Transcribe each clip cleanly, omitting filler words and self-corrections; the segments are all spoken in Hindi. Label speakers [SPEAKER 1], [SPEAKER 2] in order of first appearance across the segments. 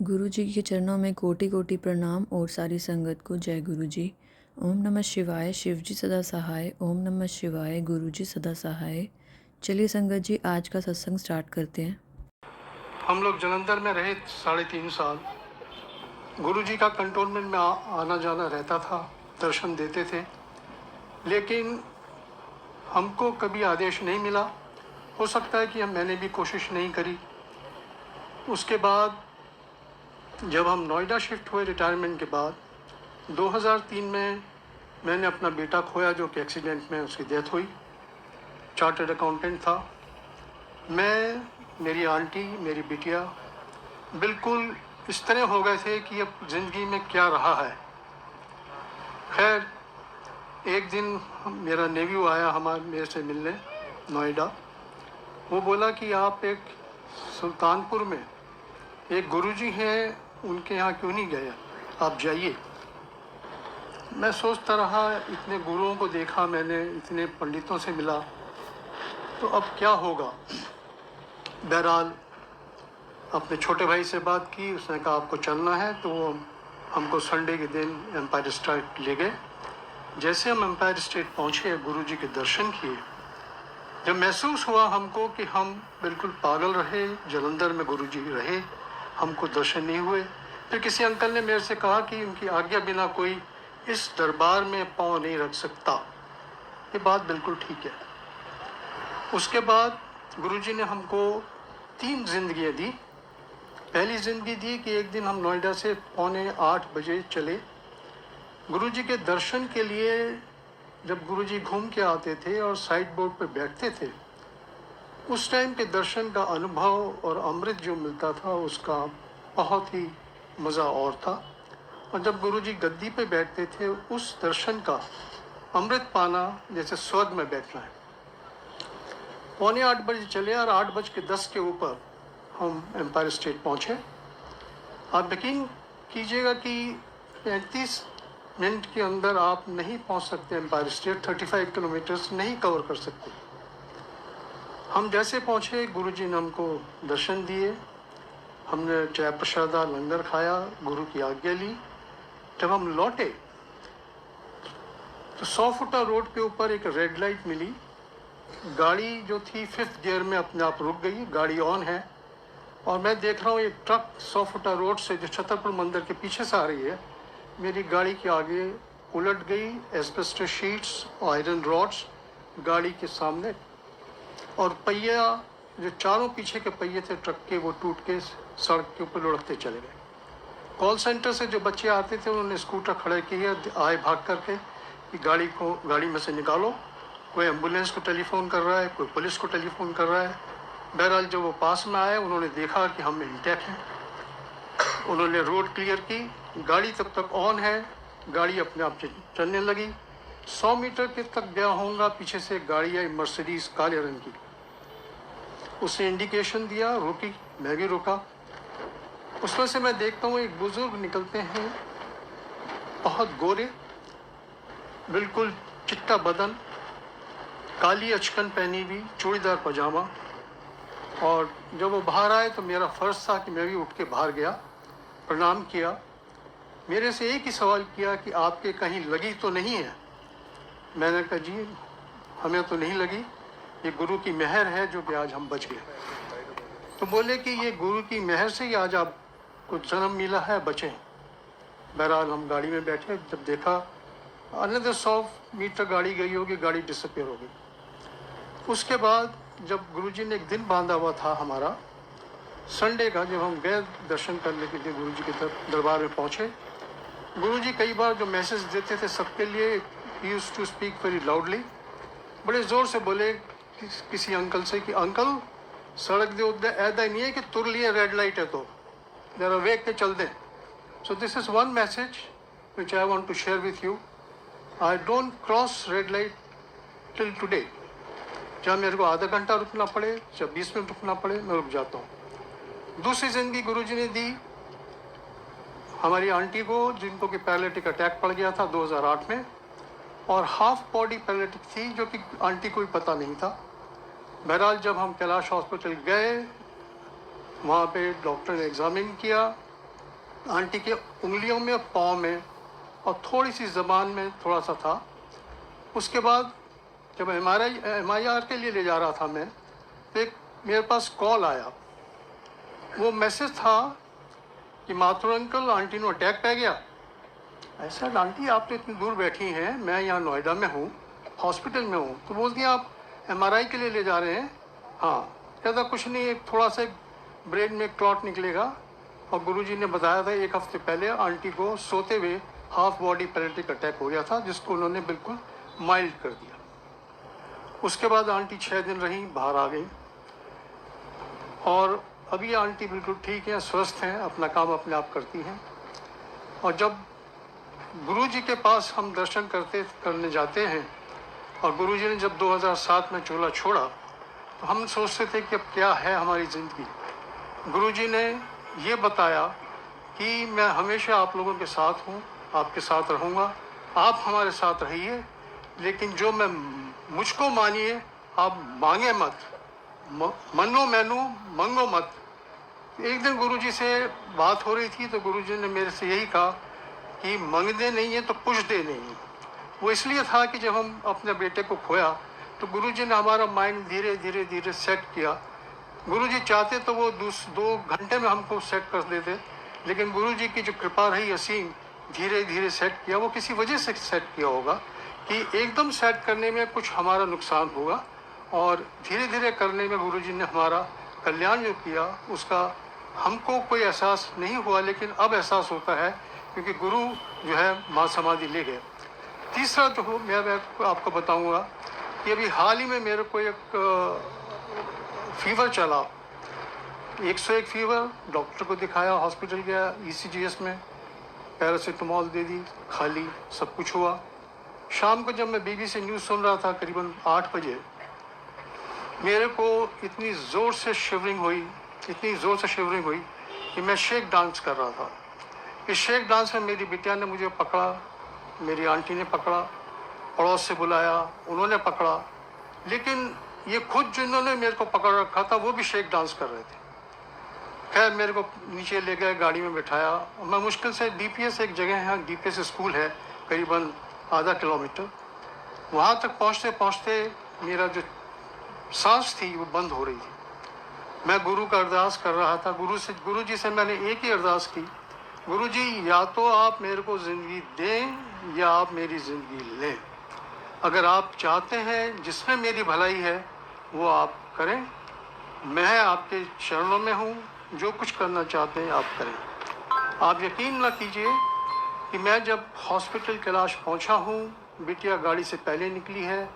[SPEAKER 1] गुरु जी के चरणों में कोटि कोटि प्रणाम और सारी संगत को जय गुरु जी। ओम नमः शिवाय, शिव जी सदा सहाय। ओम नमः शिवाय, गुरु जी सदा सहाय। चलिए संगत जी, आज का सत्संग स्टार्ट करते हैं।
[SPEAKER 2] हम लोग जलंधर में रहे 3.5 साल। गुरु जी का कंटोनमेंट में आना जाना रहता था, दर्शन देते थे, लेकिन हमको कभी आदेश नहीं मिला। हो सकता है कि मैंने भी कोशिश नहीं करी। उसके बाद जब हम नोएडा शिफ्ट हुए रिटायरमेंट के बाद 2003 में मैंने अपना बेटा खोया, जो कि एक्सीडेंट में उसकी डेथ हुई। चार्टर्ड अकाउंटेंट था। मैं, मेरी आंटी, मेरी बिटिया बिल्कुल इस तरह हो गए थे कि अब ज़िंदगी में क्या रहा है। खैर, एक दिन मेरा नेव्यू आया मेरे से मिलने नोएडा। वो बोला कि आप एक सुल्तानपुर में एक गुरुजी हैं, उनके यहाँ क्यों नहीं गए, आप जाइए। मैं सोचता रहा, इतने गुरुओं को देखा मैंने, इतने पंडितों से मिला, तो अब क्या होगा। बहरहाल अपने छोटे भाई से बात की, उसने कहा आपको चलना है, तो वो हमको संडे के दिन एम्पायर स्टेट ले गए। जैसे हम एम्पायर स्टेट पहुँचे, गुरुजी के दर्शन किए, जब महसूस हुआ हमको कि हम बिल्कुल पागल रहे, जलंधर में गुरुजी रहे, हमको दर्शन नहीं हुए। फिर किसी अंकल ने मेरे से कहा कि उनकी आज्ञा बिना कोई इस दरबार में पाँव नहीं रख सकता। ये बात बिल्कुल ठीक है। उसके बाद गुरुजी ने हमको 3 जिंदगियाँ दी। पहली जिंदगी दी कि एक दिन हम नोएडा से 7:45 बजे चले गुरुजी के दर्शन के लिए। जब गुरुजी घूम के आते थे और साइड बोर्ड पर बैठते थे, उस टाइम के दर्शन का अनुभव और अमृत जो मिलता था, उसका बहुत ही मज़ा और था। और जब गुरुजी गद्दी पे बैठते थे, उस दर्शन का अमृत पाना जैसे स्वर्ग में बैठना है। 7:45 बजे चले और 8:10 के ऊपर हम एम्पायर स्टेट पहुँचे। आप यकीन कीजिएगा कि 35 मिनट के अंदर आप नहीं पहुंच सकते एम्पायर स्टेट। 35 किलोमीटर्स नहीं कवर कर सकते। हम जैसे पहुंचे, गुरुजी ने हमको दर्शन दिए, हमने चाय प्रसादा लंगर खाया, गुरु की आज्ञा ली। जब हम लौटे तो 100 फुटा रोड के ऊपर एक रेड लाइट मिली। गाड़ी जो थी 5th गियर में अपने आप रुक गई, गाड़ी ऑन है, और मैं देख रहा हूँ एक ट्रक 100 फुटा रोड से जो छतरपुर मंदिर के पीछे से आ रही है, मेरी गाड़ी के आगे उलट गई। एस्बेस्टस शीट्स, आयरन रॉड्स गाड़ी के सामने, और पहिया जो चारों पीछे के पहिए थे ट्रक के, वो टूट के सड़क के ऊपर लुढ़कते चले गए। कॉल सेंटर से जो बच्चे आते थे, उन्होंने स्कूटर खड़े किए, आए भाग करके कि गाड़ी में से निकालो। कोई एम्बुलेंस को टेलीफोन कर रहा है, कोई पुलिस को टेलीफोन कर रहा है। बहरहाल जब वो पास में आए, उन्होंने देखा कि हम इंटैक्ट हैं। उन्होंने रोड क्लियर की, गाड़ी तब तक ऑन है, गाड़ी अपने आप चलने लगी। 100 मीटर के तक गया होऊंगा, पीछे से एक गाड़ी आई, मर्सिडीज काले रंग की। उसने इंडिकेशन दिया, रुकी, मैं भी रुका। उसमें से मैं देखता हूँ एक बुजुर्ग निकलते हैं, बहुत गोरे, बिल्कुल चिट्टा बदन, काली अचकन पहनी हुई, चूड़ीदार पजामा। और जब वो बाहर आए तो मेरा फर्ज था कि मैं भी उठ के बाहर गया, प्रणाम किया। मेरे से एक ही सवाल किया कि आपके कहीं लगी तो नहीं है। मैंने कहा जी हमें तो नहीं लगी, ये गुरु की मेहर है जो कि आज हम बच गए। तो बोले कि ये गुरु की मेहर से ही आज आपको जन्म मिला है, बचे। बहरहाल हम गाड़ी में बैठे, जब देखा अनदर 100 मीटर गाड़ी गई होगी, गाड़ी डिसअपियर हो गई। उसके बाद जब गुरुजी ने एक दिन बांधा हुआ था हमारा, संडे का, जब हम गए दर्शन करने के लिए गुरुजी के दरबार में पहुँचे, गुरुजी कई बार जो मैसेज देते थे सबके लिए, he used to speak very loudly. बड़े ज़ोर से बोले किसी अंकल से कि अंकल, सड़क दे उद्दे ऐदा नहीं है कि तुर लिए रेड लाइट है तो जरा वेग के चल दें। So this is one message which I want to share with you. I don't cross red light till today. चाहे मेरे को आधा घंटा रुकना पड़े, चाहे 20 मिनट रुकना पड़े, मैं रुक जाता हूँ। दूसरी जिंदगी गुरुजी ने दी हमारी आंटी को, जिनको कि पैरालिटिक अटैक पड़ गया था 2008 में, और हाफ बॉडी पैरालिटिक थी, जो कि आंटी को भी पता नहीं था। बहरहाल जब हम कैलाश हॉस्पिटल गए, वहाँ पे डॉक्टर ने एग्जामिन किया, आंटी के उंगलियों में, पाँव में और थोड़ी सी ज़बान में थोड़ा सा था। उसके बाद जब MRI के लिए ले जा रहा था मैं, तो एक मेरे पास कॉल आया। वो मैसेज था कि माथुर अंकल, आंटी ने अटैक पै गया। ऐसा, आंटी आप तो इतनी दूर बैठी हैं, मैं यहाँ नोएडा में हूँ, हॉस्पिटल में हूँ। तो बोलती हैं आप MRI के लिए ले जा रहे हैं? हाँ। कहता कुछ नहीं, एक थोड़ा सा ब्रेन में क्लॉट निकलेगा। और गुरुजी ने बताया था 1 हफ्ते पहले आंटी को सोते हुए हाफ बॉडी पैरालिटिक अटैक हो गया था, जिसको उन्होंने बिल्कुल माइल्ड कर दिया। उसके बाद आंटी 6 दिन रही, बाहर आ गई और अभी आंटी बिल्कुल ठीक है, स्वस्थ हैं, अपना काम अपने आप करती हैं। और जब गुरुजी के पास हम दर्शन करने जाते हैं, और गुरुजी ने जब 2007 में चोला छोड़ा, तो हम सोचते थे कि अब क्या है हमारी ज़िंदगी। गुरुजी ने ये बताया कि मैं हमेशा आप लोगों के साथ हूँ, आपके साथ रहूँगा, आप हमारे साथ रहिए, लेकिन जो मैं मुझको मानिए, आप मांगे मत, मनो मैनू मंगो मत। एक दिन गुरुजी से बात हो रही थी, तो गुरुजी ने मेरे से यही कहा कि मंगदे नहीं है तो पुछदे नहीं। वो इसलिए था कि जब हम अपने बेटे को खोया, तो गुरुजी ने हमारा माइंड धीरे धीरे धीरे सेट किया। गुरुजी चाहते तो वो 2 घंटे में हमको सेट कर देते, लेकिन गुरुजी की जो कृपा रही असीम, धीरे धीरे सेट किया। वो किसी वजह से सेट किया होगा कि एकदम सेट करने में कुछ हमारा नुकसान होगा, और धीरे धीरे करने में गुरुजी ने हमारा कल्याण जो किया, उसका हमको कोई एहसास नहीं हुआ, लेकिन अब एहसास होता है, क्योंकि गुरु जो है माँ समाधि ले गए। तीसरा जो मैं आपको बताऊंगा कि अभी हाल ही में मेरे को एक फीवर चला, 101 फीवर। डॉक्टर को दिखाया, हॉस्पिटल गया, ECGS में पैरासीटामोल दे दी, खाली, सब कुछ हुआ। शाम को जब मैं BBC न्यूज़ सुन रहा था करीबन 8 बजे, मेरे को इतनी ज़ोर से शिवरिंग हुई कि मैं शेक डांस कर रहा था। इस शेक डांस में मेरी बिटिया ने मुझे पकड़ा, मेरी आंटी ने पकड़ा, पड़ोस से बुलाया, उन्होंने पकड़ा, लेकिन ये खुद जिन्होंने मेरे को पकड़ रखा था वो भी शेक डांस कर रहे थे। खैर मेरे को नीचे ले गए, गाड़ी में बिठाया। मैं मुश्किल से DPS एक जगह है, DPS स्कूल है, करीबन आधा किलोमीटर, वहाँ तक पहुँचते पहुँचते मेरा जो सांस थी वो बंद हो रही थी। मैं गुरु का अरदास कर रहा था। गुरु जी से मैंने एक ही अरदास की, गुरु जी या तो आप मेरे को ज़िंदगी दें या आप मेरी ज़िंदगी लें। अगर आप चाहते हैं जिसमें मेरी भलाई है वो आप करें, मैं आपके चरणों में हूँ, जो कुछ करना चाहते हैं आप करें। आप यकीन न कीजिए कि मैं जब हॉस्पिटल कैलाश पहुँचा हूँ, बिटिया गाड़ी से पहले निकली है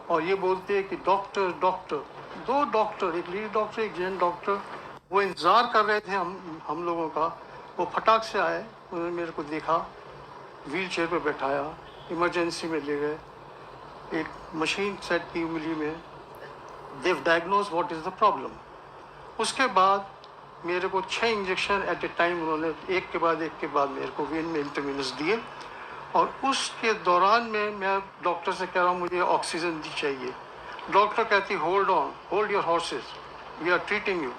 [SPEAKER 2] और ये बोलते हैं कि डॉक्टर 2 डॉक्टर, एक लेडी डॉक्टर, एक जेंट डॉक्टर, वो इंतज़ार कर रहे थे हम लोगों का। वो फटाक से आए, उन्होंने मेरे को देखा, व्हील चेयर पर बैठाया, इमरजेंसी में ले गए, एक मशीन सेट की उंगली में, they diagnose what is the problem. उसके बाद मेरे को 6 इंजेक्शन एट ए टाइम उन्होंने एक के बाद मेरे को वेन में इंटरवीनस दिए। और उसके दौरान में मैं डॉक्टर से कह रहा हूँ मुझे ऑक्सीजन दी चाहिए। डॉक्टर कहती hold on, hold your horses, we are treating you.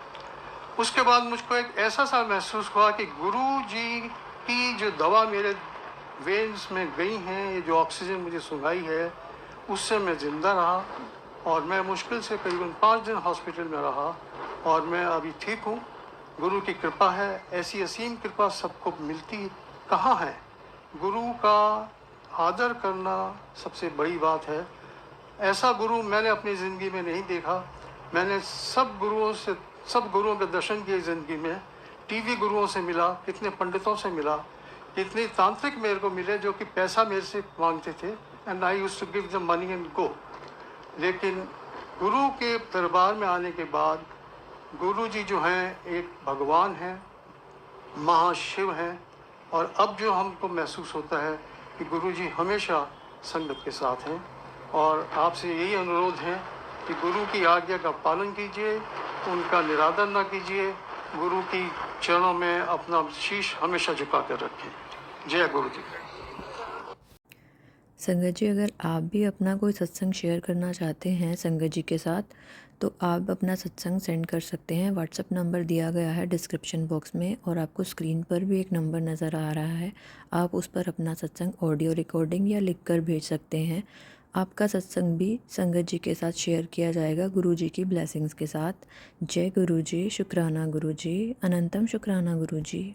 [SPEAKER 2] उसके बाद मुझको एक ऐसा सा महसूस हुआ कि गुरु जी की जो दवा मेरे वेन्स में गई हैं, ये जो ऑक्सीजन मुझे सुंघाई है, उससे मैं ज़िंदा रहा। और मैं मुश्किल से करीबन 5 दिन हॉस्पिटल में रहा और मैं अभी ठीक हूँ। गुरु की कृपा है, ऐसी असीम कृपा सबको मिलती कहाँ है। गुरु का आदर करना सबसे बड़ी बात है। ऐसा गुरु मैंने अपनी ज़िंदगी में नहीं देखा। मैंने सब गुरुओं के दर्शन किए ज़िंदगी में। टीवी गुरुओं से मिला, कितने पंडितों से मिला, कितने तांत्रिक मेरे को मिले जो कि पैसा मेरे से मांगते थे, and I used to give them money and go. लेकिन गुरु के दरबार में आने के बाद गुरु जी जो हैं एक भगवान हैं, महाशिव हैं। और अब जो हमको महसूस होता है कि गुरु जी हमेशा संगत के साथ हैं। और आपसे यही अनुरोध है कि गुरु की आज्ञा का पालन कीजिए, उनका निरादर ना कीजिए, गुरु की चरणों में अपना शीश हमेशा झुका कर रखें। जय गुरु जी।
[SPEAKER 1] संगत जी, अगर आप भी अपना कोई सत्संग शेयर करना चाहते हैं संगत जी के साथ, तो आप अपना सत्संग सेंड कर सकते हैं। व्हाट्सएप नंबर दिया गया है डिस्क्रिप्शन बॉक्स में, और आपको स्क्रीन पर भी एक नंबर नज़र आ रहा है। आप उस पर अपना सत्संग ऑडियो रिकॉर्डिंग या लिख कर भेज सकते हैं। आपका सत्संग भी संगत जी के साथ शेयर किया जाएगा गुरु जी की ब्लेसिंग्स के साथ। जय गुरु जी, शुक्राना गुरु जी, अनंतम शुक्राना गुरु जी।